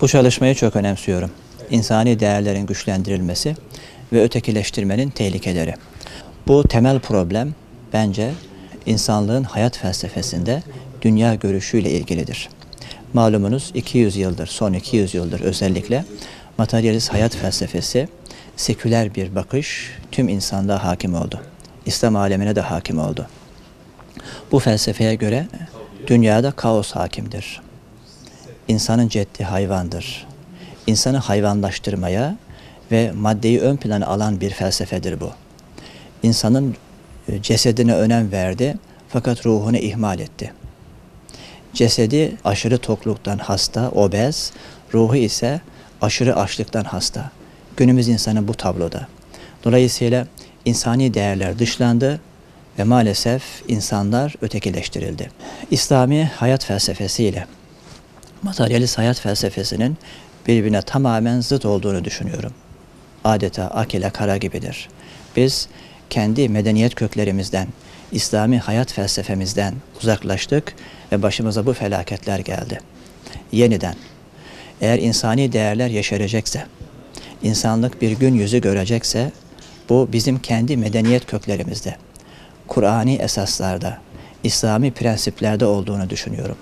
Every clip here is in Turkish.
Bu çalışmayı çok önemsiyorum. İnsani değerlerin güçlendirilmesi ve ötekileştirmenin tehlikeleri. Bu temel problem bence insanlığın hayat felsefesinde dünya görüşüyle ilgilidir. Malumunuz 200 yıldır, son 200 yıldır özellikle materyalist hayat felsefesi, seküler bir bakış tüm insanlığa hakim oldu. İslam alemine de hakim oldu. Bu felsefeye göre dünyada kaos hakimdir. İnsanın ceddi hayvandır. İnsanı hayvanlaştırmaya ve maddeyi ön plana alan bir felsefedir bu. İnsanın cesedine önem verdi fakat ruhunu ihmal etti. Cesedi aşırı tokluktan hasta, obez, ruhu ise aşırı açlıktan hasta. Günümüz insanı bu tabloda. Dolayısıyla insani değerler dışlandı ve maalesef insanlar ötekileştirildi. İslami hayat felsefesiyle materyalist hayat felsefesinin birbirine tamamen zıt olduğunu düşünüyorum. Adeta ak ile kara gibidir. Biz kendi medeniyet köklerimizden, İslami hayat felsefemizden uzaklaştık ve başımıza bu felaketler geldi. Yeniden, eğer insani değerler yeşerecekse, insanlık bir gün yüzü görecekse, bu bizim kendi medeniyet köklerimizde, Kur'ani esaslarda, İslami prensiplerde olduğunu düşünüyorum.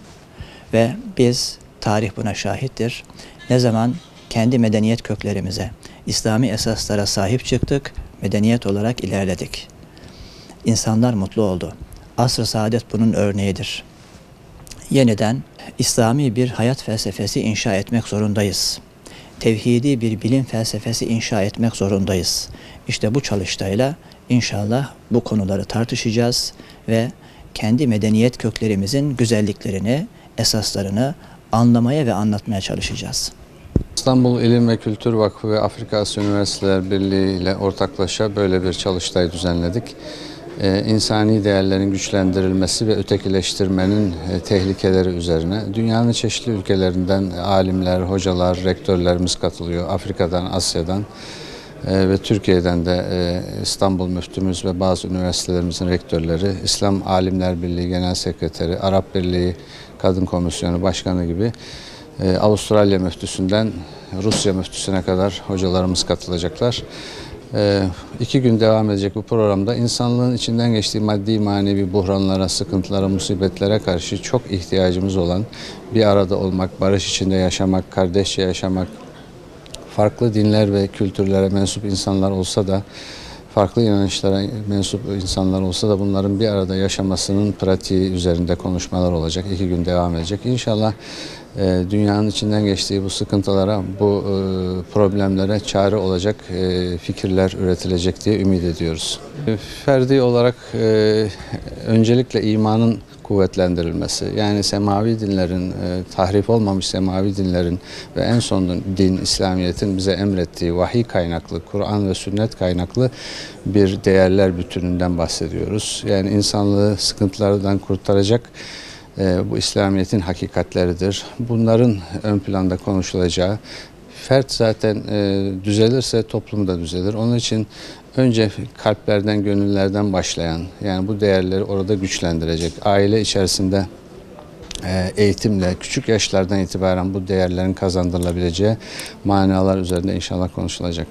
Ve biz, tarih buna şahittir, ne zaman kendi medeniyet köklerimize, İslami esaslara sahip çıktık, medeniyet olarak ilerledik. İnsanlar mutlu oldu. Asr-ı saadet bunun örneğidir. Yeniden İslami bir hayat felsefesi inşa etmek zorundayız. Tevhidi bir bilim felsefesi inşa etmek zorundayız. İşte bu çalıştayla inşallah bu konuları tartışacağız ve kendi medeniyet köklerimizin güzelliklerini, esaslarını anlamaya ve anlatmaya çalışacağız. İstanbul İlim ve Kültür Vakfı ve Afrika Asya Üniversiteler Birliği ile ortaklaşa böyle bir çalıştay düzenledik. İnsani değerlerin güçlendirilmesi ve ötekileştirmenin tehlikeleri üzerine dünyanın çeşitli ülkelerinden alimler, hocalar, rektörlerimiz katılıyor. Afrika'dan, Asya'dan ve Türkiye'den de İstanbul Müftümüz ve bazı üniversitelerimizin rektörleri, İslam Alimler Birliği Genel Sekreteri, Arap Birliği Kadın Komisyonu Başkanı gibi Avustralya müftüsünden Rusya müftüsüne kadar hocalarımız katılacaklar. 2 gün devam edecek bu programda insanlığın içinden geçtiği maddi manevi buhranlara, sıkıntılara, musibetlere karşı çok ihtiyacımız olan bir arada olmak, barış içinde yaşamak, kardeşçe yaşamak, farklı dinler ve kültürlere mensup insanlar olsa da, farklı inançlara mensup insanlar olsa da bunların bir arada yaşamasının pratiği üzerinde konuşmalar olacak. 2 gün devam edecek. İnşallah dünyanın içinden geçtiği bu sıkıntılara, bu problemlere çare olacak fikirler üretilecek diye ümit ediyoruz. Ferdi olarak öncelikle imanın kuvvetlendirilmesi, yani semavi dinlerin, tahrif olmamış semavi dinlerin ve en son din İslamiyet'in bize emrettiği vahiy kaynaklı, Kur'an ve sünnet kaynaklı bir değerler bütününden bahsediyoruz. Yani insanlığı sıkıntılardan kurtaracak bu İslamiyet'in hakikatleridir. Bunların ön planda konuşulacağı, fert zaten düzelirse toplum da düzelir. Onun için önce kalplerden, gönüllerden başlayan, yani bu değerleri orada güçlendirecek, aile içerisinde eğitimle, küçük yaşlardan itibaren bu değerlerin kazandırılabileceği manalar üzerinde inşallah konuşulacak.